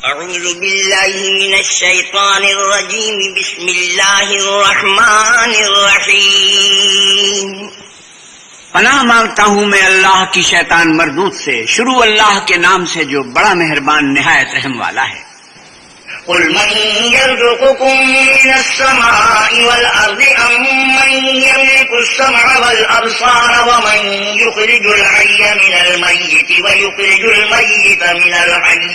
اعوذ باللہ من الشیطان الرجیم بسم اللہ الرحمن الرحیم پناہ مانگتا ہوں میں اللہ کی شیطان مردود سے، شروع اللہ کے نام سے جو بڑا مہربان نہایت رحم والا ہے۔ قل من يرزقكم من السماء والأرض أم من يملك السمع والأبصار ومن يخرج الحي من الميت ويخرج الميت من الحي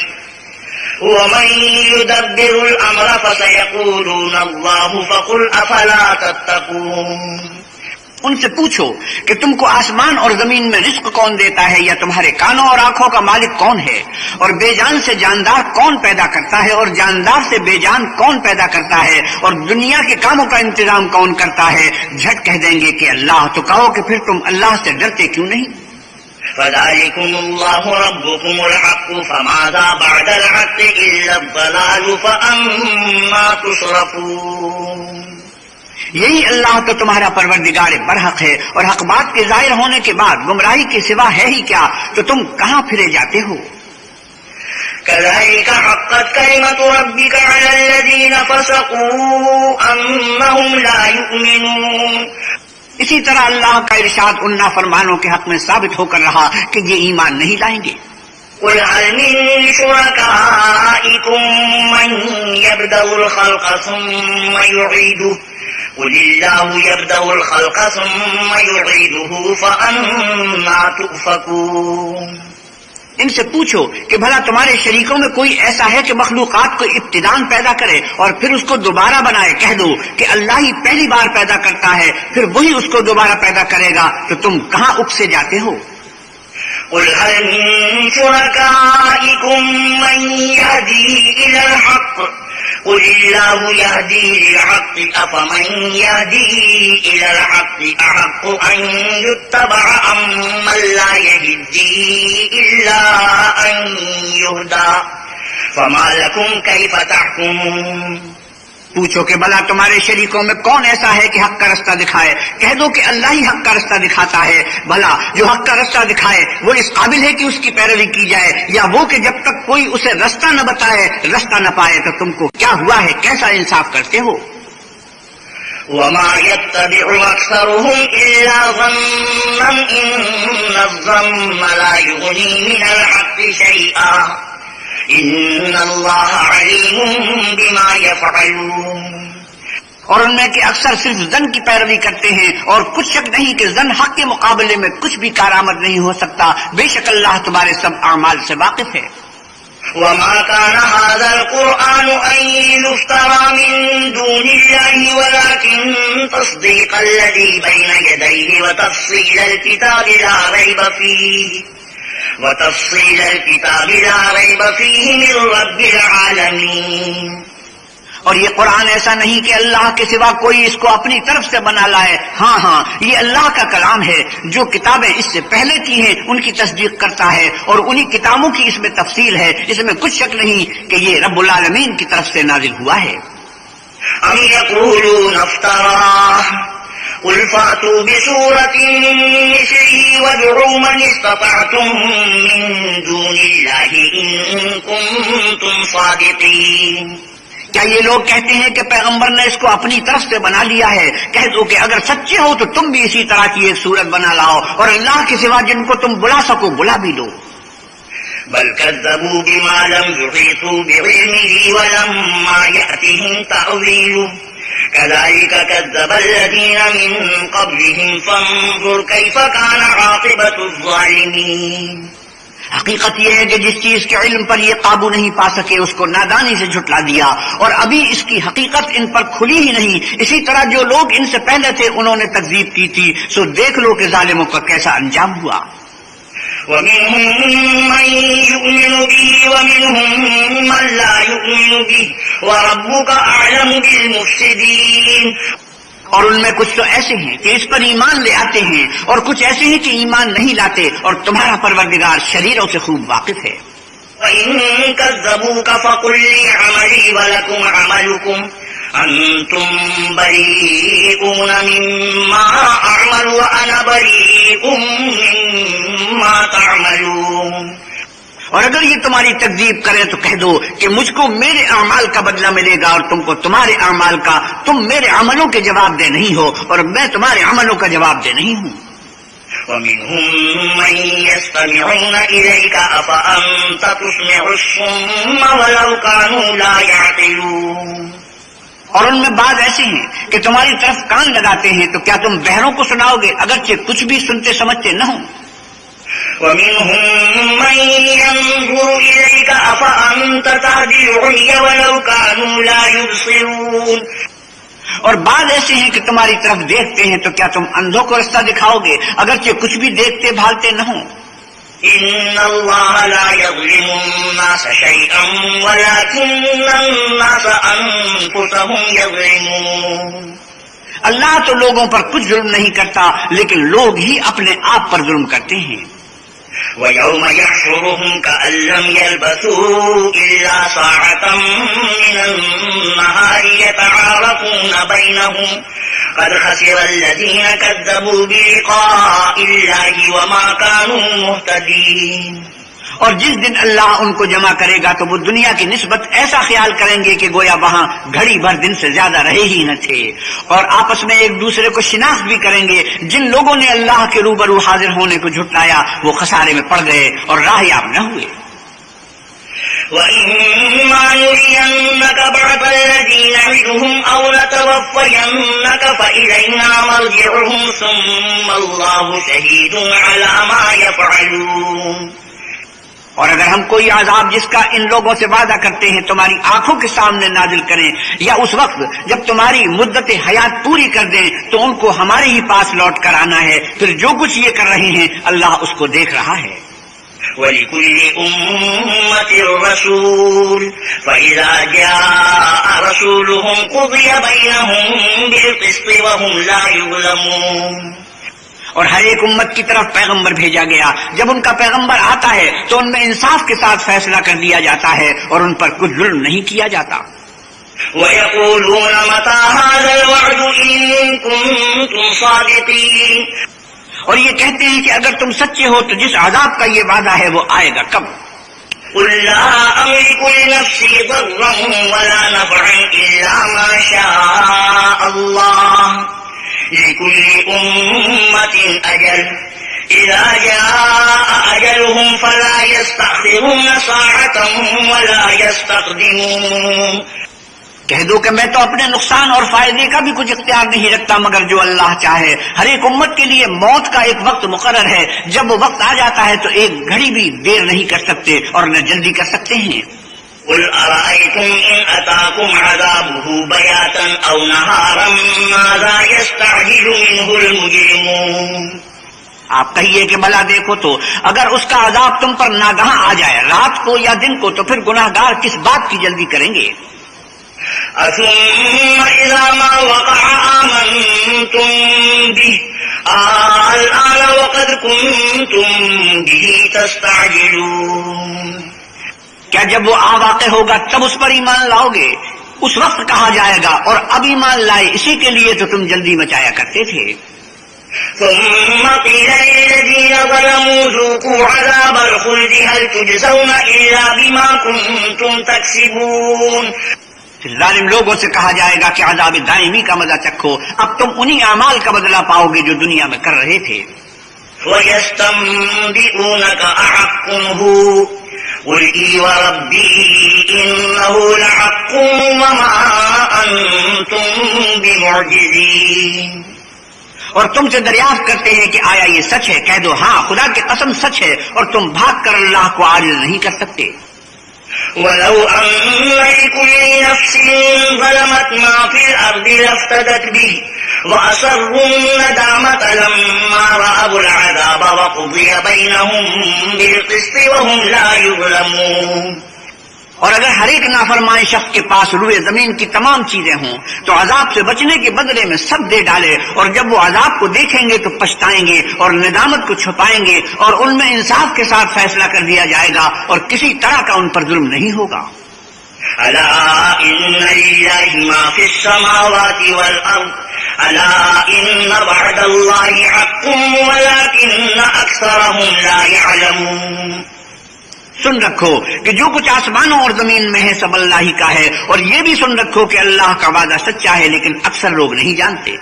ومن يدبر الأمر فسيقولون الله فقل أفلا تتقون۔ ان سے پوچھو کہ تم کو آسمان اور زمین میں رزق کون دیتا ہے، یا تمہارے کانوں اور آنکھوں کا مالک کون ہے، اور بے جان سے جاندار کون پیدا کرتا ہے، اور جاندار سے بے جان کون پیدا کرتا ہے، اور دنیا کے کاموں کا انتظام کون کرتا ہے؟ جھٹ کہہ دیں گے کہ اللہ۔ تو کہو کہ پھر تم اللہ سے ڈرتے کیوں نہیں؟ فذلكم الله ربكم الحق فماذا بعد الحق إلا الضلال فأما تصرفون۔ یہی اللہ تو تمہارا پروردگار برحق ہے، اور حق بات کے ظاہر ہونے کے بعد گمراہی کے سوا ہے ہی کیا؟ تو تم کہاں پھرے جاتے ہو؟ كذلك حقت كلمة ربك على الذين فسقوا أنهم لا يؤمنون۔ اسی طرح اللہ کا ارشاد ان نافرمانوں کے حق میں ثابت ہو کر رہا کہ یہ ایمان نہیں لائیں گے۔ قل هل من شركائكم من يبدأ الخلق ثم يعيده قل الله يبدأ الخلق ثم يعيده فأنا تؤفكون۔ ان سے پوچھو کہ بھلا تمہارے شریکوں میں کوئی ایسا ہے کہ مخلوقات کو ابتداءً پیدا کرے اور پھر اس کو دوبارہ بنائے؟ کہہ دو کہ اللہ ہی پہلی بار پیدا کرتا ہے، پھر وہی اس کو دوبارہ پیدا کرے گا، تو تم کہاں اکسے جاتے ہو؟ قل هل من شركائكم من يهدي إلى الحق قل الله يهدي للحق أفمن يهدي إلى الحق أحق أن يتبع أم من لا يهدي إلا أن يهدى فما لكم كيف تحكمون۔ پوچھو کہ بھلا تمہارے شریکوں میں کون ایسا ہے کہ حق کا رستہ دکھائے؟ کہہ دو کہ اللہ ہی حق کا رستہ دکھاتا ہے۔ بھلا جو حق کا رستہ دکھائے وہ اس قابل ہے کہ اس کی پیروی کی جائے، یا وہ کہ جب تک کوئی اسے رستہ نہ بتائے رستہ نہ پائے؟ تو تم کو کیا ہوا ہے؟ کیسا انصاف کرتے ہو؟ وما يتبع أكثرهم إلا ظنا إن الظن لا يغني من الحق شيئا إن الله عليم بما يفعلون۔ اور ان میں کہ اکثر صرف ظن کی پیروی کرتے ہیں، اور کچھ شک نہیں کہ ظن حق کے مقابلے میں کچھ بھی کارآمد نہیں ہو سکتا۔ بے شک اللہ تمہارے سب اعمال سے واقف ہے۔ وما كان هذا القرآن أن يفترى من دون الله ولكن تصديق الذي بين يديه وتفصيل الكتاب لا ريب فيه من رب العالمين۔ اور یہ قرآن ایسا نہیں کہ اللہ کے سوا کوئی اس کو اپنی طرف سے بنا لائے۔ ہاں یہ اللہ کا کلام ہے، جو کتابیں اس سے پہلے کی ہیں ان کی تصدیق کرتا ہے، اور انہی کتابوں کی اس میں تفصیل ہے۔ اس میں کچھ شک نہیں کہ یہ رب العالمین کی طرف سے نازل ہوا ہے۔ ام یقولون افتراه قل فاتوا بسورة مثله وادعوا من استطعتم من دون الله إن كنتم صادقين۔ کیا یہ لوگ کہتے ہیں کہ پیغمبر نے اس کو اپنی طرف سے بنا لیا ہے؟ کہہ دو کہ اگر سچے ہو تو تم بھی اسی طرح کی ایک صورت بنا لاؤ، اور اللہ کے سوا جن کو تم بلا سکو بلا بھی لو۔ بل كذبوا بما لم يحيطوا بعلمه ولما يأتهم تأويله كذلك كذب الذين من قبلهم فانظر كيف كان عاقبة الظالمين۔ حقیقت یہ ہے کہ جس چیز کے علم پر یہ قابو نہیں پا سکے اس کو نادانی سے جھٹلا دیا، اور ابھی اس کی حقیقت ان پر کھلی ہی نہیں۔ اسی طرح جو لوگ ان سے پہلے تھے انہوں نے تکذیب کی تھی، سو دیکھ لو کہ ظالموں کا کیسا انجام ہوا۔ ومنهم من يؤمن به ومنهم من لا يؤمن به وربك أعلم بالمفسدين۔ اور ان میں کچھ تو ایسے ہیں کہ اس پر ایمان لے آتے ہیں، اور کچھ ایسے ہیں کہ ایمان نہیں لاتے، اور تمہارا پروردگار شریروں سے خوب واقف ہے۔ وَإِن كَذَّبُوكَ فَقُل لِّي عَمَلِي وَلَكُمْ عَمَلُكُمْ أَنتُم بَرِيئُونَ مِمَّا أَعْمَلُ وَأَنَا بَرِيءٌ مِّمَّا تَعْمَلُونَ۔ اور اگر یہ تمہاری تکذیب کریں تو کہہ دو کہ مجھ کو میرے اعمال کا بدلہ ملے گا اور تم کو تمہارے اعمال کا، تم میرے عملوں کے جواب دہ نہیں ہو اور میں تمہارے عملوں کا جواب دہ نہیں ہوں۔ وَمِنْهُمْ مَنْ يَسْتَمِعُونَ إِلَيْكَ أَفَأَنْتَ تُسْمِعُ الصُّمَّ وَلَوْ كَانُوا لَا يَعْقِلُونَ، اور ان میں بعض ایسے ہیں کہ تمہاری طرف کان لگاتے ہیں، تو کیا تم بہروں کو سناؤ گے اگرچہ کچھ بھی سنتے سمجھتے نہ ہوں؟ وَمِنْهُمْ مَنْ يَنْظُرُ إِلَيْكَ أَفَأَنْتَ تَهْدِي الْعُمْيَ وَلَوْ كَانُوا لَا يُبْصِرُونَ، اور بعض ایسے ہیں کہ تمہاری طرف دیکھتے ہیں، تو کیا تم اندھوں کو رستہ دکھاؤ گے اگرچہ کچھ بھی دیکھتے بھالتے نہ ہوں؟ إِنَّ اللَّهَ لَا يَظْلِمُ النَّاسَ شَيْئًا وَلَكِنَّ النَّاسَ أَنفُسَهُمْ يَظْلِمُونَ، اللہ تو لوگوں پر کچھ ظلم نہیں کرتا لیکن لوگ ہی اپنے آپ پر ظلم کرتے ہیں۔ وَيَوْمَ يَحْشُرُهُمْ كَأَن لَّمْ يَلْبَثُوا إِلَّا سَاعَةً مِّنَ النَّهَارِ يَتَعَارَفُونَ بَيْنَهُمْ قَدْ خَسِرَ الَّذِينَ كَذَّبُوا بِلِقَاءِ اللَّهِ وَمَا كَانُوا مُهْتَدِينَ، اور جس دن اللہ ان کو جمع کرے گا تو وہ دنیا کی نسبت ایسا خیال کریں گے کہ گویا وہاں گھڑی بھر دن سے زیادہ رہے ہی نہ تھے، اور آپس میں ایک دوسرے کو شناخت بھی کریں گے۔ جن لوگوں نے اللہ کے روبرو حاضر ہونے کو جھٹلایا وہ خسارے میں پڑ گئے اور راہ یاب نہ ہوئے۔ وَإِمَّا نُرِيَنَّكَ بَعْضَ الَّذِي نَعِدُهُمْ أَوْ نَتَوَفَّيَنَّكَ فَإِلَيْنَا مَرْجِعُهُمْ ثُمَّ اللَّهُ شَهِيدٌ عَلَى مَا يَفْعَلُونَ، اور اگر ہم کوئی عذاب جس کا ان لوگوں سے وعدہ کرتے ہیں تمہاری آنکھوں کے سامنے نازل کریں، یا اس وقت جب تمہاری مدت حیات پوری کر دیں، تو ان کو ہمارے ہی پاس لوٹ کر آنا ہے، پھر جو کچھ یہ کر رہے ہیں اللہ اس کو دیکھ رہا ہے۔ وَلِكُلِّ أُمَّةٍ رَسُولٌ فَإِذَا جَاءَ رَسُولُهُمْ قُضِيَ بَيْنَهُم بِالْقِسْطِ وَهُمْ لَا يُظْلَمُونَ، اور ہر ایک امت کی طرف پیغمبر بھیجا گیا، جب ان کا پیغمبر آتا ہے تو ان میں انصاف کے ساتھ فیصلہ کر دیا جاتا ہے اور ان پر کچھ ظلم نہیں کیا جاتا۔ وَيَقُولُونَ مَتَىٰ هَٰذَا الْوَعْدُ إِن كُنتُمْ صَادِقِينَ، اور یہ کہتے ہیں کہ اگر تم سچے ہو تو جس عذاب کا یہ وعدہ ہے وہ آئے گا کب؟ قُل لَّا أَمْلِكُ لِنَفْسِي ضَرًّا وَلَا نَفْعًا إِلَّا مَا شَاءَ اللَّهُ، لِكُلِّ أُمَّةٍ أَجَلٌ، إِذَا جَاءَ أَجَلُهُمْ فَلَا يَسْتَأْخِرُونَ سَاعَةً وَلَا يَسْتَقْدِمُونَ، کہہ دو کہ میں تو اپنے نقصان اور فائدے کا بھی کچھ اختیار نہیں رکھتا مگر جو اللہ چاہے۔ ہر ایک امت کے لیے موت کا ایک وقت مقرر ہے، جب وہ وقت آ جاتا ہے تو ایک گھڑی بھی دیر نہیں کر سکتے اور نہ جلدی کر سکتے ہیں۔ قُلْ أَرَأَيْتُمْ إِنْ أَتَاكُمْ عَذَابُهُ بَيَاتًا أَوْ نَهَارًا مَاذَا يَسْتَعْجِلُ مِنْهُ الْمُجْرِمُونَ، آپ کہیے کہ بھلا دیکھو تو اگر اس کا عذاب تم پر ناگہاں آ جائے رات کو یا دن کو تو پھر گناہگار کس بات کی جلدی کریں گے؟ ثُمَّ إِذَا مَا وَقَعَ آمَنْتُمْ بِهِ الْآنَ وَقَدْ كُنْتُمْ بِهِ تَسْتَعْجِلُونَ، کیا جب وہ واقع ہوگا تب اس پر ایمان لاؤ گے؟ اس وقت کہا جائے گا اور اب ایمان لائے اسی کے لیے تو تم جلدی مچایا کرتے تھے۔ ثم قيل للذين ظلموا ذوقوا عذاب الخلد هل تجزون إلا بما كنتم تكسبون، پھر ظالم لوگوں سے کہا جائے گا کہ عذاب دائمی کا مزہ چکھو، اب تم انہی اعمال کا بدلہ پاؤ گے جو دنیا میں کر رہے تھے۔ وَيَسْتَنبِئُونَكَ أَحَقٌّ هُوَ قُلْ إِي وَرَبِّي إِنَّهُ لَحَقٌّ وَمَا أَنْتُمْ بِمُعْجِزِينَ، اور تم سے دریافت کرتے ہیں کہ آیا یہ سچ ہے؟ کہہ دو ہاں خدا کی قسم سچ ہے، اور تم بھاگ کر اللہ کو عاجز نہیں کر سکتے۔ وَلَوْ أَنَّ لِكُلِّ نَفْسٍ ظَلَمَتْ مَا فِي الْأَرْضِ لَافْتَدَتْ بِهِ وَأَسَرُّوا النَّدَامَةَ لَمَّا رَأَوُا الْعَذَابَ وَقُضِيَ بَيْنَهُم بِالْقِسْطِ وَهُمْ لَا يُظْلَمُونَ، اور اگر ہر ایک نافرمان شخص کے پاس روئے زمین کی تمام چیزیں ہوں تو عذاب سے بچنے کے بدلے میں سب دے ڈالے، اور جب وہ عذاب کو دیکھیں گے تو پچھتائیں گے اور ندامت کو چھپائیں گے، اور ان میں انصاف کے ساتھ فیصلہ کر دیا جائے گا اور کسی طرح کا ان پر ظلم نہیں ہوگا۔ ألا إن لله ما في السماوات والأرض ألا إن وعد الله حق ولكن أكثرهم لا يعلمون، سن رکھو کہ جو کچھ آسمانوں اور زمین میں ہے سب اللہ ہی کا ہے، اور یہ بھی سن رکھو کہ اللہ کا وعدہ سچا ہے، لیکن اکثر لوگ نہیں جانتے۔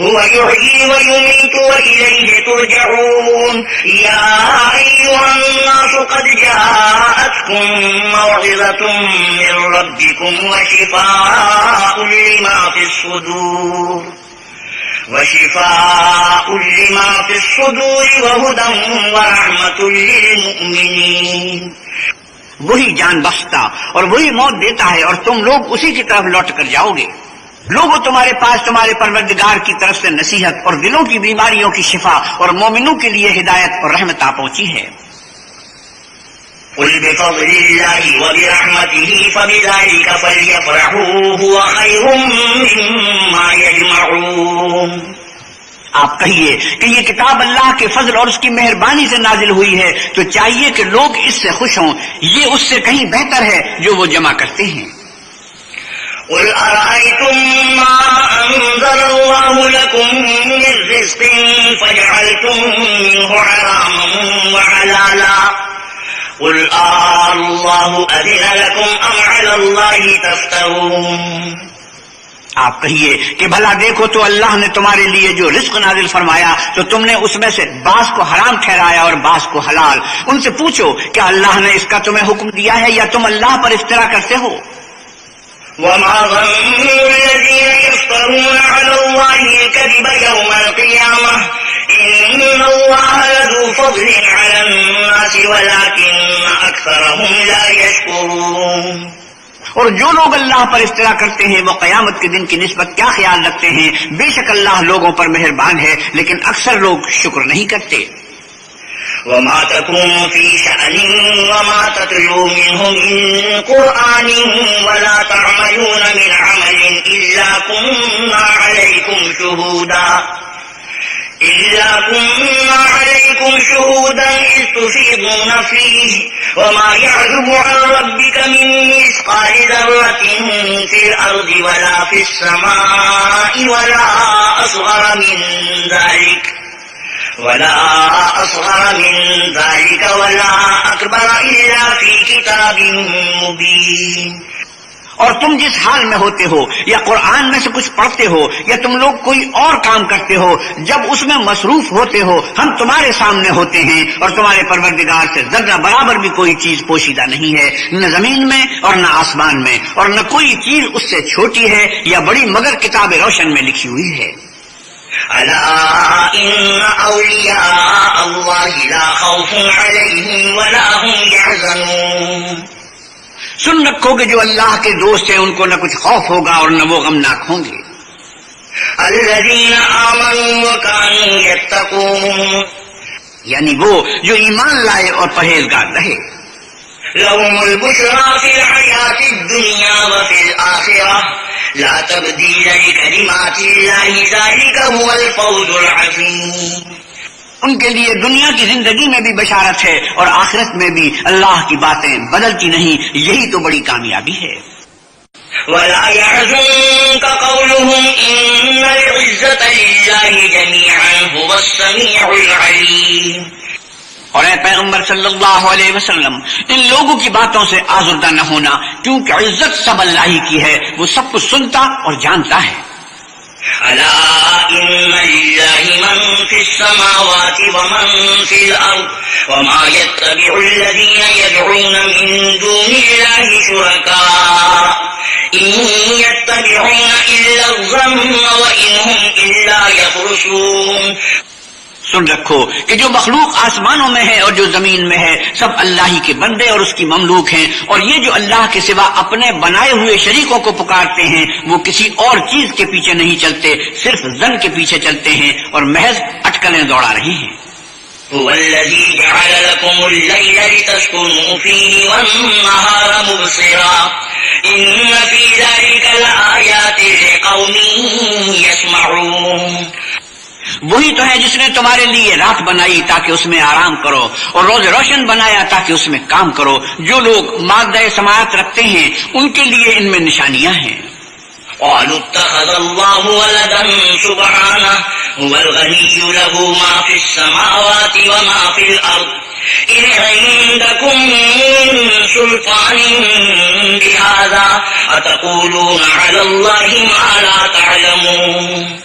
هو يحيي ويميت وإليه ترجعون يا أيها الناس قد جاءتكم موعظة من ربكم وشفاء لما في الصدور وهدى ورحمة للمؤمنين۔ وہی جان بخشتا اور وہی موت دیتا ہے، اور تم لوگ اسی کی طرف لوٹ کر جاؤ گے۔ لوگوں تمہارے پاس تمہارے پروردگار کی طرف سے نصیحت اور دلوں کی بیماریوں کی شفا اور مومنوں کے لیے ہدایت اور رحمت آ پہنچی ہے۔ قل بفضل الله وبرحمته فبذلك فليفرحوا هو خير مما يجمعون۔ آپ کہیے کہ یہ کتاب اللہ کے فضل اور اس کی مہربانی سے نازل ہوئی ہے، تو چاہیے کہ لوگ اس سے خوش ہوں، یہ اس سے کہیں بہتر ہے جو وہ جمع کرتے ہیں۔ قل أرأيتم ما أنزل الله لكم من رزق فجعلتم منه حراما وحلالا قل الله أذن لكم أم على الله تفترون۔ آپ کہیے کہ بھلا دیکھو تو اللہ نے تمہارے لیے جو رزق نازل فرمایا تو تم نے اس میں سے بعض کو حرام ٹھہرایا اور بعض کو حلال۔ ان سے پوچھو کہ اللہ نے اس کا تمہیں حکم دیا ہے یا تم اللہ پر افترا کرتے ہو؟ وما ظن الذين يفترون على الله الكذب يوم القيامة إن الله لذو فضل على الناس ولكن أكثرهم لا يشكرون۔ اور جو لوگ اللہ پر افترا کرتے ہیں وہ قیامت کے دن کی نسبت کیا خیال رکھتے ہیں؟ بے شک اللہ لوگوں پر مہربان ہے، لیکن اکثر لوگ شکر نہیں کرتے۔ وما تكون في شأن وما تتلو منه من قرآن ولا تعملون من عمل إلا كنا عليكم شهودا إذ تفيضون فيه وما يعزب عن ربك من مثقال ذرة في الأرض ولا في السماء ولا أصغر من ذلك ولا أكبر إلا في كتاب مبين۔ اور تم جس حال میں ہوتے ہو یا قرآن میں سے کچھ پڑھتے ہو یا تم لوگ کوئی اور کام کرتے ہو، جب اس میں مصروف ہوتے ہو ہم تمہارے سامنے ہوتے ہیں، اور تمہارے پروردگار سے ذرہ برابر بھی کوئی چیز پوشیدہ نہیں ہے، نہ زمین میں اور نہ آسمان میں، اور نہ کوئی چیز اس سے چھوٹی ہے یا بڑی مگر کتاب روشن میں لکھی ہوئی ہے۔ ألا إن أولياء الله لا خوف عليهم ولا هم يحزنون۔ سن رکھو کہ جو اللہ کے دوست ہیں ان کو نہ کچھ خوف ہوگا اور نہ وہ غمناک ہوں گے۔ الذين آمنوا وكانوا يتقون، یعنی وہ جو ایمان لائے اور پرہیزگار رہے۔ لهم البشرى في الحياة الدنيا وفي الآخرة لا تبديل لكلمات الله ذلك هو الفوز العظيم۔ ان کے لیے دنیا کی زندگی میں بھی بشارت ہے اور آخرت میں بھی اللہ کی باتیں بدلتی نہیں، یہی تو بڑی کامیابی ہے۔ ولا يحزنك قولهم إن العزة لله جميعا هو السميع العليم۔ اور اے پیغمبر صلی اللہ علیہ وسلم، ان لوگوں کی باتوں سے آزردہ نہ ہونا، کیونکہ عزت سب اللہ ہی کی ہے، وہ سب کچھ سنتا اور جانتا ہے۔ ألا إن لله من في السماوات ومن في الأرض وما يتبع الذين يدعون من دون الله شركاء إن يتبعون إلا الظن وإن هم إلا يخرصون۔ سن رکھو کہ جو مخلوق آسمانوں میں ہے اور جو زمین میں ہے سب اللہ ہی کے بندے اور اس کی مملوک ہیں، اور یہ جو اللہ کے سوا اپنے بنائے ہوئے شریکوں کو پکارتے ہیں وہ کسی اور چیز کے پیچھے نہیں چلتے، صرف ظن کے پیچھے چلتے ہیں اور محض اٹکلیں دوڑا رہے ہیں۔ هو الذي جعل لكم الليل لتسكنوا فيه والنهار مبصرا إن في ذلك لآيات لقوم يسمعون۔ وہی تو ہے جس نے تمہارے لیے رات بنائی تاکہ اس میں آرام کرو، اور روز روشن بنایا تاکہ اس میں کام کرو۔ جو لوگ مادہ سماعت رکھتے ہیں ان کے لیے ان میں نشانیاں ہیں۔ قالوا اتخذ الله ولدا سبحانه هو الغني له ما في السماوات وما في الأرض إن عندكم من سلطان بهذا أتقولون على الله ما لا تعلمون.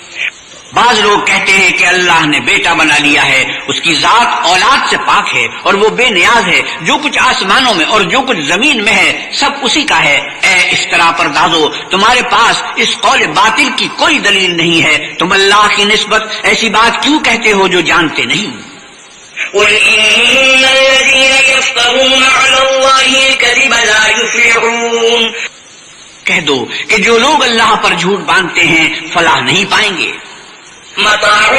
بعض لوگ کہتے ہیں کہ اللہ نے بیٹا بنا لیا ہے، اس کی ذات اولاد سے پاک ہے اور وہ بے نیاز ہے، جو کچھ آسمانوں میں اور جو کچھ زمین میں ہے سب اسی کا ہے. اے افترا پردازو، تمہارے پاس اس قول باطل کی کوئی دلیل نہیں ہے، تم اللہ کی نسبت ایسی بات کیوں کہتے ہو جو جانتے نہیں؟ قل إن الذين يفترون على الله الكذب لا يفلحون. کہہ دو کہ جو لوگ اللہ پر جھوٹ باندھتے ہیں فلاح نہیں پائیں گے. متاع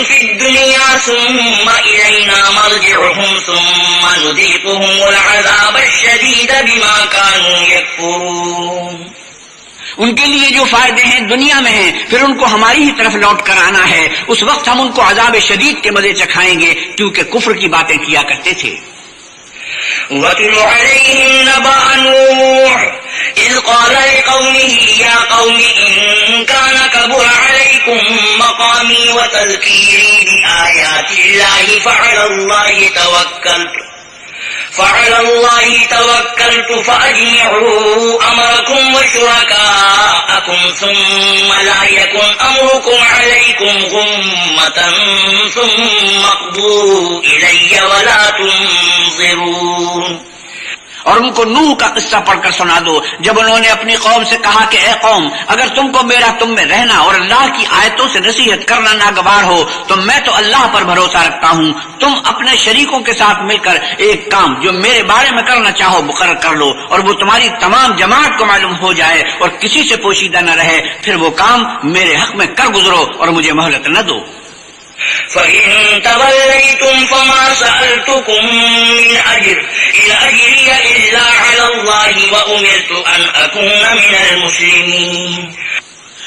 في الدنيا ثم إلينا مرجعهم ثم نذيقهم العذاب الشديد بما كانوا يكفرون. ان کے لیے جو فائدے ہیں دنیا میں ہیں، پھر ان کو ہماری ہی طرف لوٹ کر آنا ہے، اس وقت ہم ان کو عذاب شدید کے مزے چکھائیں گے کیونکہ کفر کی باتیں کیا کرتے تھے. وَاتْلُ عَلَيْهِمْ نَبَأَ نُوحٍ إِذْ قَالَ لِقَوْمِهِ يَا قَوْمِ إِن كَانَ كَبُرَ عَلَيْكُمْ مَقَامِي وَتَذْكِيرِي بِآيَاتِ اللَّهِ فعلى الله توكلت فأجمعوا أمركم وشركاءكم ثم لا يكن أمركم عليكم غمة ثم اقضوا إلي ولا تنظرون. اور ان کو نوح کا قصہ پڑھ کر سنا دو جب انہوں نے اپنی قوم سے کہا کہ اے قوم، اگر تم کو میرا تم میں رہنا اور اللہ کی آیتوں سے نصیحت کرنا ناگوار ہو تو میں تو اللہ پر بھروسہ رکھتا ہوں، تم اپنے شریکوں کے ساتھ مل کر ایک کام جو میرے بارے میں کرنا چاہو مقرر کر لو اور وہ تمہاری تمام جماعت کو معلوم ہو جائے اور کسی سے پوشیدہ نہ رہے، پھر وہ کام میرے حق میں کر گزرو اور مجھے مہلت نہ دو. فإن توليتم فما سألتكم من أجر إن أجري إلا على الله وأمرت أن أكون من المسلمين.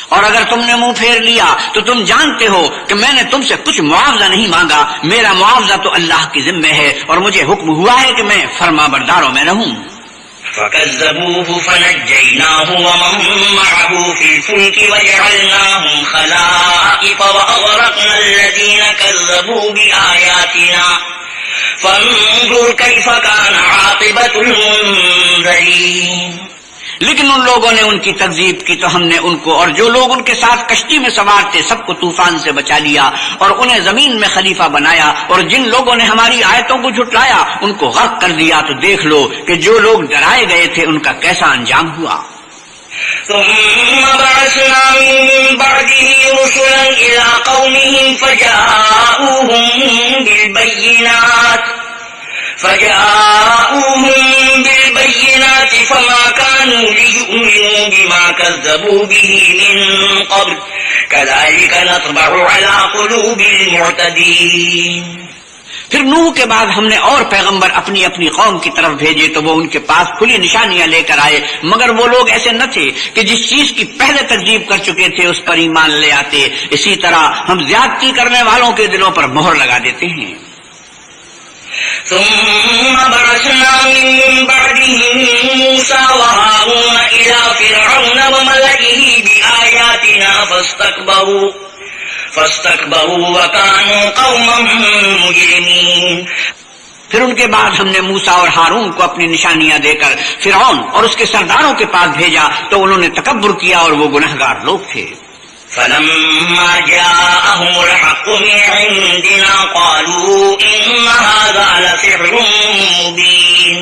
اور اگر تم نے منہ پھیر لیا تو تم جانتے ہو کہ میں نے تم سے کچھ معاوضہ نہیں مانگا، میرا معاوضہ تو اللہ کی ذمہ ہے اور مجھے حکم ہوا ہے کہ میں فرما برداروں میں رہوں. فكذبوه فنجيناه ومن معه في الفلك وجعلناهم خلائف وأغرقنا الذين كذبوا بآياتنا فانظر كيف كان عاقبة المنذرين. لیکن ان لوگوں نے ان کی تکذیب کی تو ہم نے ان کو اور جو لوگ ان کے ساتھ کشتی میں سوار تھے سب کو طوفان سے بچا لیا اور انہیں زمین میں خلیفہ بنایا، اور جن لوگوں نے ہماری آیتوں کو جھٹلایا ان کو غرق کر دیا. تو دیکھ لو کہ جو لوگ ڈرائے گئے تھے ان کا کیسا انجام ہوا. ثم بعثنا من بعده رسلا إلى قومهم فجاءوهم بالبينات فما كانوا ليؤمنوا بما كذبوا به من قبل كذلك نطبع على قلوب المعتدين. پھر نوح کے بعد ہم نے اور پیغمبر اپنی اپنی قوم کی طرف بھیجے تو وہ ان کے پاس کھلی نشانیاں لے کر آئے، مگر وہ لوگ ایسے نہ تھے کہ جس چیز کی پہلے تکذیب کر چکے تھے اس پر ایمان لے آتے. اسی طرح ہم زیادتی کرنے والوں کے دلوں پر مہر لگا دیتے ہیں. ثم بعثنا من بعدهم موسى وهارون إلى فرعون وملئه بآياتنا فاستكبروا وكانوا قوما مجرمين. پھر ان کے بعد ہم نے موسیٰ اور ہارون کو اپنی نشانیاں دے کر فرعون اور اس کے سرداروں کے پاس بھیجا تو انہوں نے تکبر کیا اور وہ گنہگار لوگ تھے. فلما جاءهم الحق من عندنا قالوا إن هذا لسحر مبين.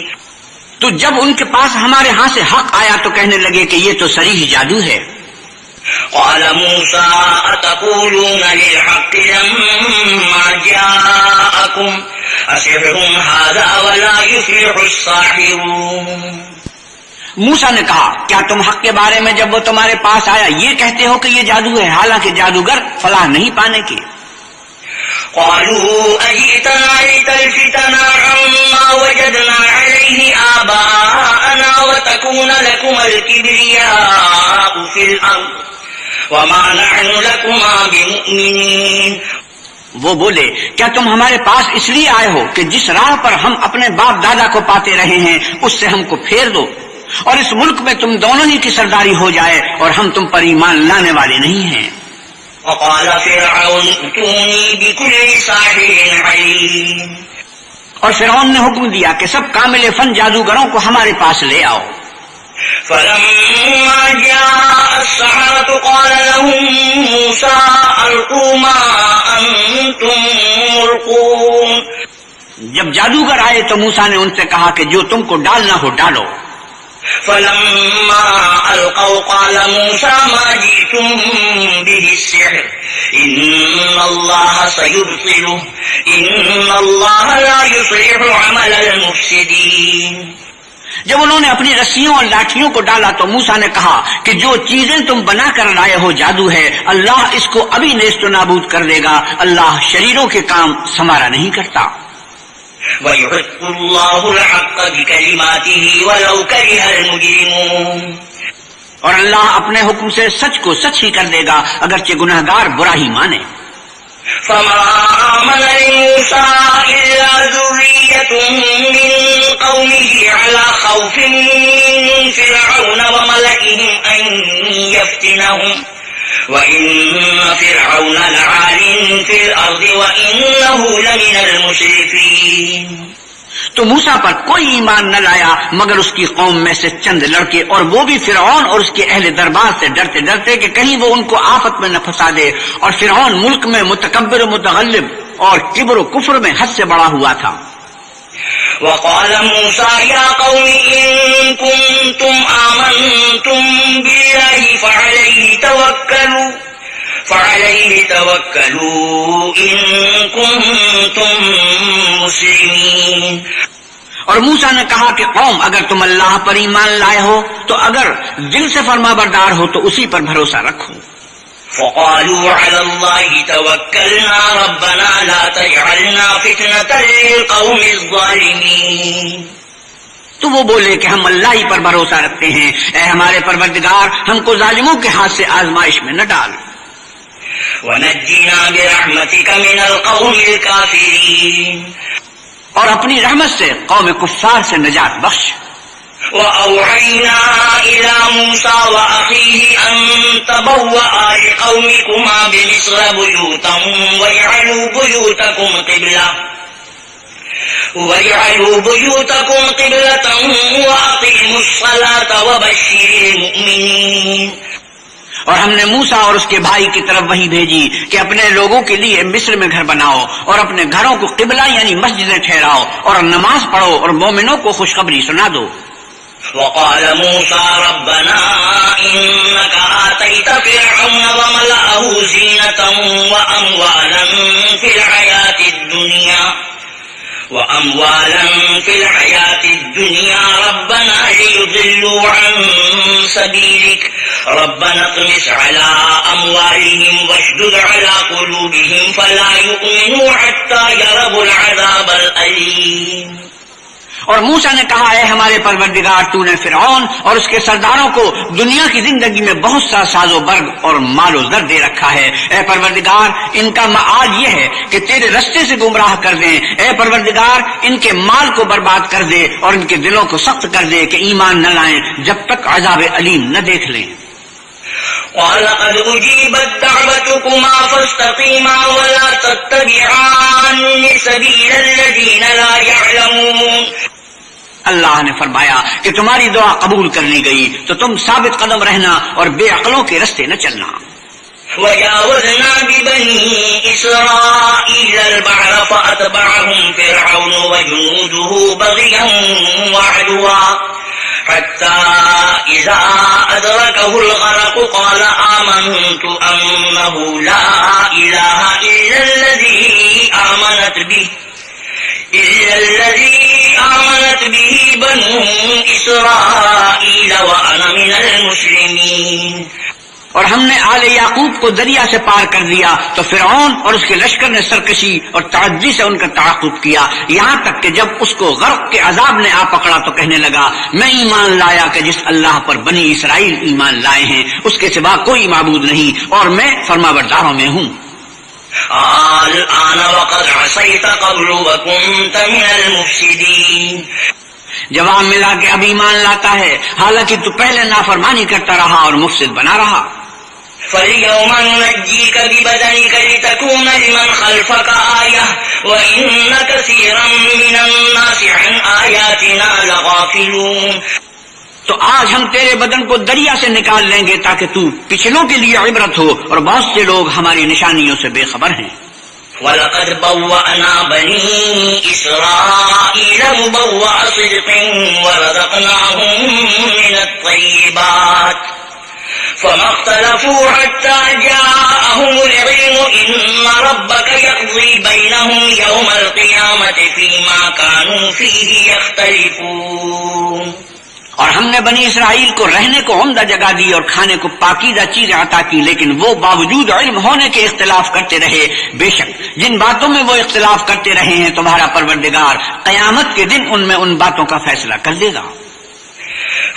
تو جب ان کے پاس ہمارے ہاں سے حق آیا تو کہنے لگے کہ یہ تو صریح جادو ہے. قال موسى أتقولون للحق لما جاءكم أسحر هذا ولا يفلح الساحرون. موسیٰ نے کہا کیا تم حق کے بارے میں جب وہ تمہارے پاس آیا یہ کہتے ہو کہ یہ جادو ہے، حالانکہ جادوگر فلاح نہیں پانے کے. قالوا أجئتنا لتلفتنا عما وجدنا عليه آباءنا وتكون لكم الكبرياء في الأرض وما نحن لكما بمؤمنين. وہ بولے کیا تم ہمارے پاس اس لیے آئے ہو کہ جس راہ پر ہم اپنے باپ دادا کو پاتے رہے ہیں اس سے ہم کو پھیر دو، اور اس ملک میں تم دونوں ہی کی سرداری ہو جائے اور ہم تم پر ایمان لانے والے نہیں ہیں۔ وقال فرعون ائتوني بكل ساحر عليم، اور فرعون نے حکم دیا کہ سب کامل فن جادوگروں کو ہمارے پاس لے آؤ۔ فلما جاء السحرة قال لهم موسى ألقوا ما أنتم ملقون، جب جادوگر آئے تو موسیٰ نے ان سے کہا کہ جو تم کو ڈالنا ہو ڈالو۔ فلما ألقوا قال موسى ما جئتم به السحر إن الله سيبطله إن الله لا يصلح عمل المفسدين۔ جب انہوں نے اپنی رسیوں اور لاٹھیوں کو ڈالا تو موسیٰ نے کہا کہ جو چیزیں تم بنا کر لائے ہو جادو ہے، اللہ اس کو ابھی نیست و نابود کر دے گا، اللہ شریروں کے کام سنوارا نہیں کرتا۔ وَيُحِقُّ اللَّهُ الْحَقَّ بِكَلِمَاتِهِ وَلَوْ كَرِهَ الْمُجْرِمُونَ، اور اللہ اپنے حکم سے سچ کو سچ ہی کر دے گا اگرچہ گناہگار برا ہی مانے۔ فما آمن لموسى إلا ذرية من قومه على خوف من فرعون وملئهم أن يفتنهم وإن فرعون لعال في الأرض وإنه لمن المسرفين۔ تو موسیٰ پر کوئی ایمان نہ لایا مگر اس کی قوم میں سے چند لڑکے، اور وہ بھی فرعون اور اس کے اہل دربار سے ڈرتے ڈرتے کہ کہیں وہ ان کو آفت میں نہ پھنسا دے، اور فرعون ملک میں متکبر و متغلب اور کبر و کفر میں حد سے بڑا ہوا تھا۔ وقال موسى يا قوم إن كنتم آمنتم بالله فعليه توكلوا إن كنتم مسلمين۔ اور موسیٰ نے کہا کہ قوم اگر تم اللہ پر ایمان لائے ہو تو اگر دل سے فرما بردار ہو تو اسی پر بھروسہ رکھو۔ فقالوا على الله توكلنا ربنا لا تجعلنا فتنة للقوم الظالمين۔ تو وہ بولے کہ ہم اللہ ہی پر بھروسہ رکھتے ہیں، اے ہمارے پروردگار ہم کو ظالموں کے ہاتھ سے آزمائش میں نہ ڈال۔ ونجنا برحمتك من القوم الكافرين، اور اپنی رحمت سے قوم کفار سے نجات بخش۔ وأوحينا إلى موسى وأخيه أن تبوأ لقومكما بمصر بيوتا واجعلوا بيوتكم قبلة وأقيموا الصلاة وبشر المؤمنين۔ اور ہم نے موسیٰ اور اس کے بھائی کی طرف وحی بھیجی کہ اپنے لوگوں کے لیے مصر میں گھر بناؤ اور اپنے گھروں کو قبلہ یعنی مسجدیں ٹھہراؤ اور نماز پڑھو اور مومنوں کو خوشخبری سنا دو۔ وقال موسى ربنا إنك آتيت فرعون وملأه زينة وأموالا في الحياة الدنيا ربنا ليضلوا عن سبيلك ربنا اطمس على أموالهم واشدد على قلوبهم فلا يؤمنوا حتى يروا العذاب الأليم۔ اور موسیٰ نے کہا اے ہمارے پروردگار تو نے فرعون اور اس کے سرداروں کو دنیا کی زندگی میں بہت سا ساز و برگ اور مال و زر دے رکھا ہے، اے پروردگار ان کا معاد یہ ہے کہ تیرے رستے سے گمراہ کر دیں، اے پروردگار ان کے مال کو برباد کر دے اور ان کے دلوں کو سخت کر دے کہ ایمان نہ لائیں جب تک عذاب علیم نہ دیکھ لیں۔ وَلَقَدْ أُجِيبَتْ دَعْوَتُكُمَا فَاسْتَقِيمَا وَلَا تَتَّبِعَانِ سَبِيلَ الَّذِينَ لَا يَعْلَمُونَ۔ اللہ نے فرمایا کہ تمہاری دعا قبول کر لی گئی تو تم ثابت قدم رہنا اور بے عقلوں کے رستے نہ چلنا۔ وَجَاوَزْنَا بِبَنِي إِسْرَائِيلَ الْبَحْرَ فَأَتْبَعَهُمْ فِرْعَوْنُ وَجُنُودُهُ بَغْيًا وَعَدْوًا حَتَّى إِذَا أَدْرَكَهُ الْغَرَقُ قَالَ آمَنْتُ أَنَّهُ لَا إِلَهَ إِلَّا الَّذِي آمنت به بنو إسرائيل وأنا من المسلمين۔ اور ہم نے آل یعقوب کو دریا سے پار کر دیا تو فرعون اور اس کے لشکر نے سرکشی اور تعدی سے ان کا تعاقب کیا، یہاں تک کہ جب اس کو غرق کے عذاب نے آ پکڑا تو کہنے لگا میں ایمان لایا کہ جس اللہ پر بنی اسرائیل ایمان لائے ہیں اس کے سوا کوئی معبود نہیں اور میں فرمانبرداروں میں ہوں۔ الآن وقد عصيت قبل وكنت من المفسدين۔ جواب ملا کہ اب ایمان لاتا ہے، حالانکہ تو پہلے نافرمانی کرتا رہا اور مفسد بنا رہا۔ فَالْيَوْمَ نُنَجِّيكَ بِبَدَنِكَ لِتَكُونَ لِمَنْ خَلْفَكَ آيَةً وَإِنَّ كَثِيرًا مِنَ النَّاسِ عَنْ آيَاتِنَا لَغَافِلُونَ۔ تو آج ہم تیرے بدن کو دریا سے نکال لیں گے تاکہ تو پچھلوں کے لیے عبرت ہو، اور بہت سے لوگ ہماری نشانیوں سے بے خبر ہیں۔ وَلَقَدْ بَوَّأْنَا بَنِي إِسْرَائِيلَ مُبَوَّأَ صِدْقٍ وَرَزَقْنَاهُم مِّنَ الطَّيِّبَاتِ فَمَا اخْتَلَفُوا حَتَّى جَاءَهُمُ الْعِلْمُ إِنَّ رَبَّكَ يَقْضِي بَيْنَهُمْ يَوْمَ الْقِيَامَةِ فِيمَا كَانُوا فِيهِ يَخْتَلِفُونَ۔ اور ہم نے بنی اسرائیل کو رہنے کو عمدہ جگہ دی اور کھانے کو پاکیزہ چیزیں عطا کی، لیکن وہ باوجود علم ہونے کے اختلاف کرتے رہے۔ بے شک جن باتوں میں وہ اختلاف کرتے رہے ہیں تمہارا پروردگار قیامت کے دن ان میں ان باتوں کا فیصلہ کر دے گا۔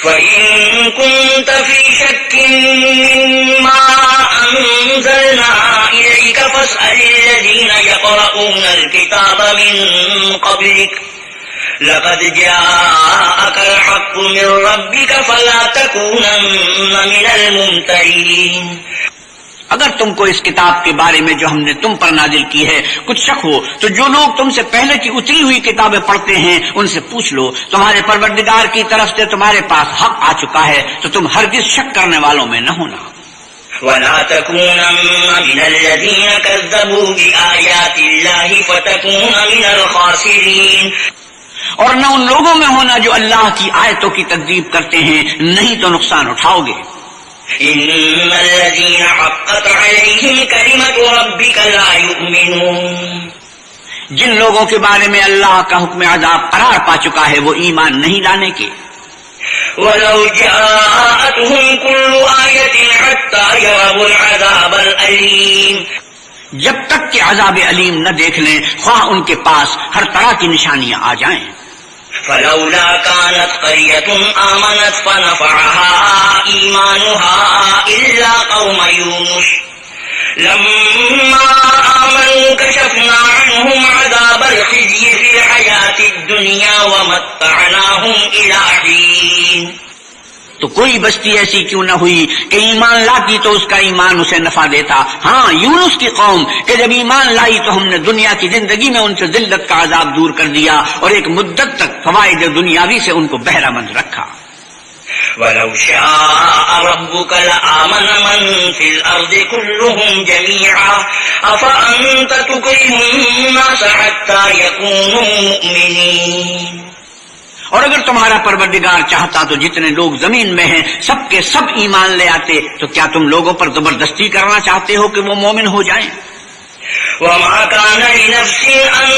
فَإِن كُنتَ فِي شَكٍّ مِّمَّا أَنزَلْنَا إِلَيْكَ فَاسْأَلِ الَّذِينَ يَقْرَؤُونَ الْكِتَابَ مِن قَبْلِكَ لَقَدْ جَاءَكَ الْحَقُّ مِن رَّبِّكَ فَلَا تَكُونَنَّ مِنَ الْمُمْتَرِينَ۔ اگر تم کو اس کتاب کے بارے میں جو ہم نے تم پر نازل کی ہے کچھ شک ہو تو جو لوگ تم سے پہلے کی اتری ہوئی کتابیں پڑھتے ہیں ان سے پوچھ لو، تمہارے پروردگار کی طرف سے تمہارے پاس حق آ چکا ہے تو تم ہرگز شک کرنے والوں میں نہ ہونا۔ وَلَا تَكُونَنَّ مِنَ الَّذِينَ كَذَّبُوا بِآيَاتِ اللَّهِ فَتَكُونَ مِنَ الْخَاسِرِينَ۔ اور نہ ان لوگوں میں ہونا جو اللہ کی آیتوں کی تکذیب کرتے ہیں، نہیں تو نقصان اٹھاؤ گے۔ إِنَّ الَّذِينَ حَقَّتْ عَلَيْهِمْ كَلِمَةُ رَبِّكَ لَا يُؤْمِنُونَ۔ جن لوگوں کے بارے میں اللہ کا حکم عذاب قرار پا چکا ہے وہ ایمان نہیں لانے کے۔ وَلَوْ جَاءَتْهُمْ كُلُّ آيَةٍ حَتَّى يَرَوُا الْعَذَابَ الْأَلِيمَ۔ جب تک کہ عذاب علیم نہ دیکھ لیں خواہ ان کے پاس ہر طرح کی نشانیاں آ جائیں۔ فَلَوْلَا كَانَتْ قَرْيَةٌ آمَنَتْ فَنَفَعَهَا إِيمَانُهَا إِلَّا قَوْمَ يُونُسَ لَمَّا آمَنُوا كَشَفْنَا عَنْهُمْ عَذَابَ الْخِزْيِ فِي الْحَيَاةِ الدُّنْيَا وَمَتَّعْنَاهُمْ إِلَىٰ حِينٍ۔ تو کوئی بستی ایسی کیوں نہ ہوئی کہ ایمان لاتی تو اس کا ایمان اسے نفع دیتا۔ ہاں یونس کی قوم کہ جب ایمان لائی تو ہم نے دنیا کی زندگی میں ان سے ذلت کا عذاب دور کر دیا اور ایک مدت تک فوائد دنیاوی سے ان کو بہرہ مند رکھا۔ وَلَوْ شَاءَ رَبُّكَ لَآمَنَ مَن فِي الْأَرْضِ كُلُّهُمْ جَمِيعًا أَفَأَنتَ تُكْرِهُ النَّاسَ حَتَّى يَكُونُوا مُؤْمِنِينَ۔ اور اگر تمہارا پروردگار چاہتا تو جتنے لوگ زمین میں ہیں سب کے سب ایمان لے آتے، تو کیا تم لوگوں پر زبردستی کرنا چاہتے ہو کہ وہ مومن ہو جائیں؟ وَمَا كَانَ لِنَفْسٍ أَن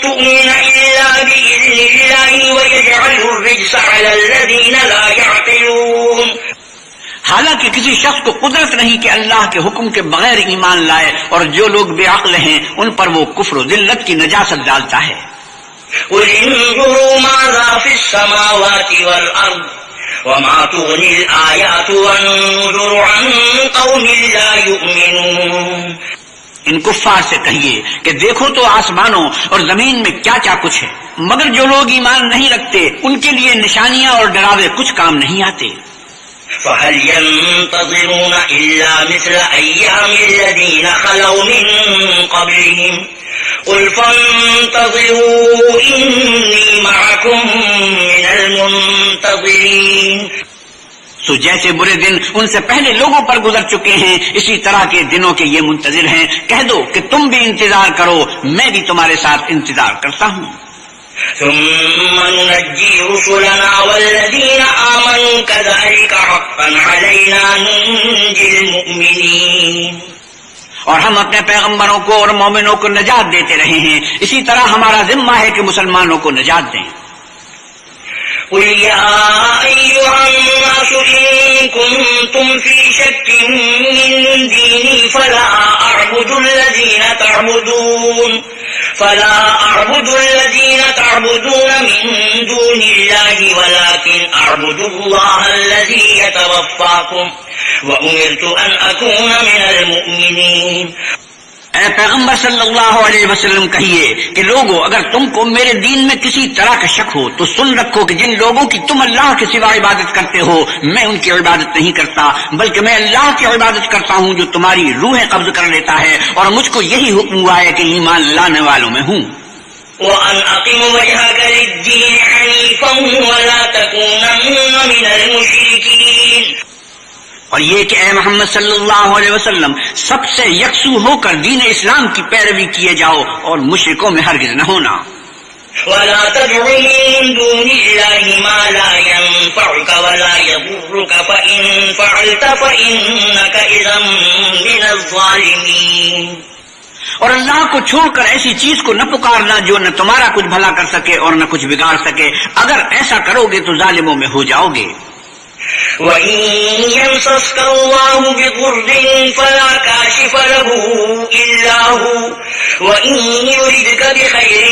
تُؤْمِنَ إِلَّا بِإِذْنِ اللَّهِ وَيَجْعَلُ الرِّجْسَ عَلَى الَّذِينَ لَا يَعْقِلُونَ۔ حالانکہ کسی شخص کو قدرت نہیں کہ اللہ کے حکم کے بغیر ایمان لائے، اور جو لوگ بے عقل ہیں ان پر وہ کفر و ذلت کی نجاست ڈالتا ہے۔ قُلْ انظُرُوا مَاذَا فِي السَّمَاوَاتِ وَالْأَرْضِ وَمَا تُغْنِي الْآيَاتُ وَالنُّذُرُ عَن قَوْمٍ لَّا يُؤْمِنُونَ۔ ان کفار سے کہیے کہ دیکھو تو آسمانوں اور زمین میں کیا کیا کچھ ہے، مگر جو لوگ ایمان نہیں رکھتے ان کے لیے نشانیاں اور ڈراوے کچھ کام نہیں آتے۔ فَهَلْ يَنتَظِرُونَ إِلَّا مِثْلَ أَيَّامِ الَّذِينَ خَلَوْا مِن قَبْلِهِمْ قُلْ فَانتَظِرُوا إِنِّي مَعَكُم مِّنَ الْمُنتَظِرِينَ۔ تو جیسے برے دن ان سے پہلے لوگوں پر گزر چکے ہیں اسی طرح کے دنوں کے یہ منتظر ہیں۔ کہہ دو کہ تم بھی انتظار کرو، میں بھی تمہارے ساتھ انتظار کرتا ہوں۔ ثم ننجي رسلنا والذين آمنوا كذلك حقا علينا ننجي المؤمنين۔ اور ہم اپنے پیغمبروں کو اور مومنوں کو نجات دیتے رہے ہیں، اسی طرح ہمارا ذمہ ہے کہ مسلمانوں کو نجات دیں۔ قل يا أيها الناس إن كنتم في شك من ديني فلا أعبد الذين تعبدون من دون الله ولكن أعبد الله الذي يتوفاكم وأمرت أن أكون من المؤمنين۔ اے پیغمبر صلی اللہ علیہ وسلم کہیے کہ لوگوں، اگر تم کو میرے دین میں کسی طرح کا شک ہو تو سن رکھو کہ جن لوگوں کی تم اللہ کے سوا عبادت کرتے ہو میں ان کی عبادت نہیں کرتا، بلکہ میں اللہ کی عبادت کرتا ہوں جو تمہاری روحیں قبض کر لیتا ہے، اور مجھ کو یہی حکم ہوا ہے کہ ایمان لانے والوں میں ہوں۔ وَأَنْ أَقِمْ وَجْهَكَ لِلدِّينِ حَنِيفًا وَلَا تَكُونَنَّ مِنَ الْمُشْرِكِينَ، اور یہ کہ اے محمد صلی اللہ علیہ وسلم سب سے یکسو ہو کر دین اسلام کی پیروی کیے جاؤ اور مشرکوں میں ہرگز نہ ہونا۔ وَلَا تَدْعُ مِن دُونِ اللَّهِ مَا لَا يَنفَعُكَ وَلَا يَضُرُّكَ فَإِن فَعَلْتَ فَإِنَّكَ إِذًا مِنَ الظَّالِمِينَ، اور اللہ کو چھوڑ کر ایسی چیز کو نہ پکارنا جو نہ تمہارا کچھ بھلا کر سکے اور نہ کچھ بگاڑ سکے، اگر ایسا کرو گے تو ظالموں میں ہو جاؤ گے۔ وَإِن يَمْسَسْكَ اللَّهُ بِضُرٍّ فَلَا كَاشِفَ لَهُ إِلَّا هُوَ وَإِن يُرِدْكَ بِخَيْرٍ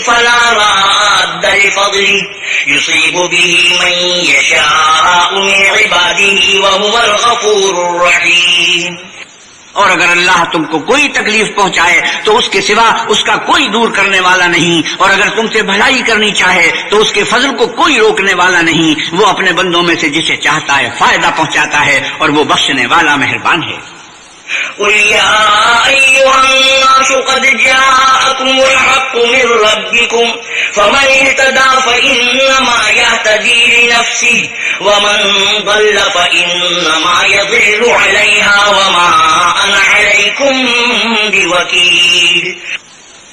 فَلَا رَادَّ لِفَضْلِهِ يُصِيبُ بِهِ مَن يَشَاءُ مِنْ عِبَادِهِ وَهُوَ الْغَفُورُ الرَّحِيمُ، اور اگر اللہ تم کو کوئی تکلیف پہنچائے تو اس کے سوا اس کا کوئی دور کرنے والا نہیں، اور اگر تم سے بھلائی کرنی چاہے تو اس کے فضل کو کوئی روکنے والا نہیں، وہ اپنے بندوں میں سے جسے چاہتا ہے فائدہ پہنچاتا ہے اور وہ بخشنے والا مہربان ہے۔ قُلْ يَا أَيُّهَا النَّاسُ قَدْ جَاءَكُمُ الْحَقُّ مِنْ رَبِّكُمْ فَمَنِ اهْتَدَىٰ فَإِنَّمَا يَهْتَدِي لِنَفْسِهِ وَمَنْ ضَلَّ فَإِنَّمَا يَضِلُّ عَلَيْهَا وَمَا أَنَا عَلَيْكُمْ بِوَكِيلٍ۔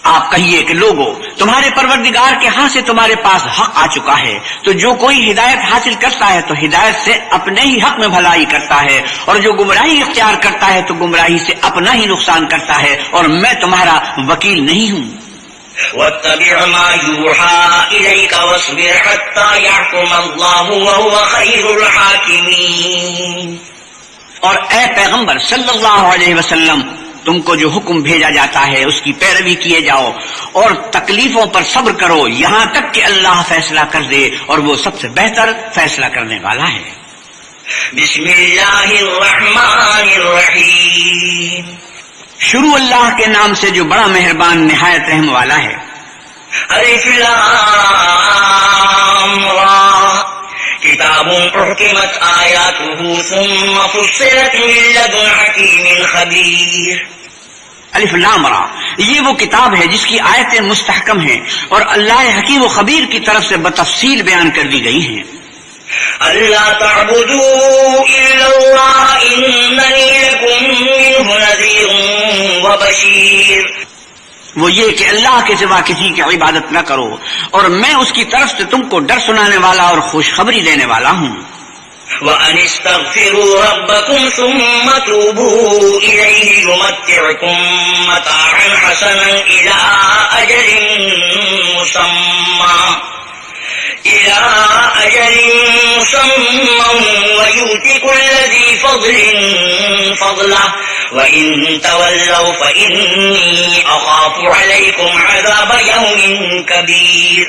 آپ کہیے کہ لوگوں، تمہارے پروردگار کے ہاں سے تمہارے پاس حق آ چکا ہے، تو جو کوئی ہدایت حاصل کرتا ہے تو ہدایت سے اپنے ہی حق میں بھلائی کرتا ہے، اور جو گمراہی اختیار کرتا ہے تو گمراہی سے اپنا ہی نقصان کرتا ہے، اور میں تمہارا وکیل نہیں ہوں۔ وَاتَّبِعْ مَا يُوحَىٰ إِلَيْكَ وَاصْبِرْ حَتَّىٰ يَحْكُمَ اللَّهُ وَهُوَ خَيْرُ الْحَاكِمِينَ، اور اے پیغمبر صلی اللہ علیہ وسلم تم کو جو حکم بھیجا جاتا ہے اس کی پیروی کیے جاؤ اور تکلیفوں پر صبر کرو یہاں تک کہ اللہ فیصلہ کر دے، اور وہ سب سے بہتر فیصلہ کرنے والا ہے۔ بسم اللہ الرحمن الرحیم، شروع اللہ کے نام سے جو بڑا مہربان نہایت رحم والا ہے۔ الف لام را، کتاب احکمت آیاتہ ثم فصلت من لدن حکیم خبیر۔ الف لام را، یہ وہ کتاب ہے جس کی آیتیں مستحکم ہیں اور اللہ حکیم و خبیر کی طرف سے بتفصیل بیان کر دی گئی ہیں۔ اللہ تعبدوا الا اللہ اننی لکم منہ نذیر و بشیر، وہ یہ کہ اللہ کے سوا کسی کی عبادت نہ کرو اور میں اس کی طرف سے تم کو ڈر سنانے والا اور خوشخبری دینے والا ہوں۔ وَأَنِ اسْتَغْفِرُوا رَبَّكُمْ ثُمَّ تُوبُوا إِلَيْهِ يُمَتِّعْكُمْ مَتَاعًا حَسَنًا إِلَىٰ أَجَلٍ مُّسَمًّى وَيُؤْتِ كُلَّ ذِي فَضْلٍ فَضْلَهُ وَإِن تَوَلَّوْا فَإِنِّي أَخَافُ عَلَيْكُمْ عَذَابَ يَوْمٍ كَبِيرٍ،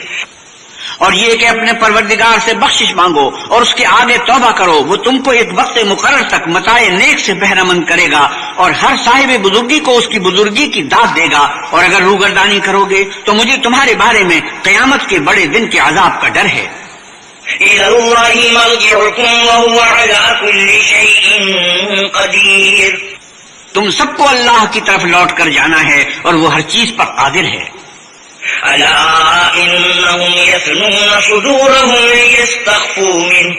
اور یہ کہ اپنے پروردگار سے بخشش مانگو اور اس کے آگے توبہ کرو، وہ تم کو ایک وقت مقرر تک متاع نیک سے بہرہ مند کرے گا اور ہر صاحب بزرگی کو اس کی بزرگی کی داد دے گا، اور اگر روگردانی کرو گے تو مجھے تمہارے بارے میں قیامت کے بڑے دن کے عذاب کا ڈر ہے۔ إِلَى اللَّهِ مَرْجِعُكُمْ وَهُوَ عَلَىٰ كُلِّ شَيْءٍ قَدِيرٌ، تم سب کو اللہ کی طرف لوٹ کر جانا ہے اور وہ ہر چیز پر قادر ہے۔ أَلَا إِنَّهُمْ يَثْنُونَ صُدُورَهُمْ لِيَسْتَخْفُوا مِنْهُ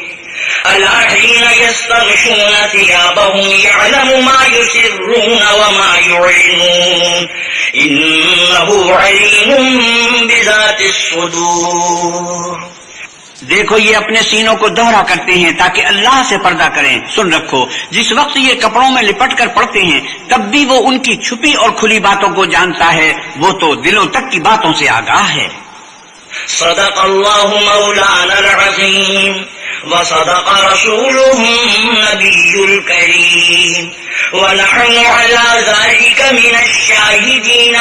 أَلَا حِينَ يَسْتَغْشُونَ ثِيَابَهُمْ يَعْلَمُ مَا يُسِرُّونَ وَمَا يُعْلِنُونَ إِنَّهُ عَلِيمٌ بِذَاتِ الصُّدُورِ۔ دیکھو یہ اپنے سینوں کو دوہرا کرتے ہیں تاکہ اللہ سے پردہ کریں۔ سن رکھو جس وقت یہ کپڑوں میں لپٹ کر پڑتے ہیں تب بھی وہ ان کی چھپی اور کھلی باتوں کو جانتا ہے، وہ تو دلوں تک کی باتوں سے آگاہ ہے۔ صدق اللہ مولانا العظیم وصدق رسوله النبی الکریم ونحن على ذلك من الشاہدین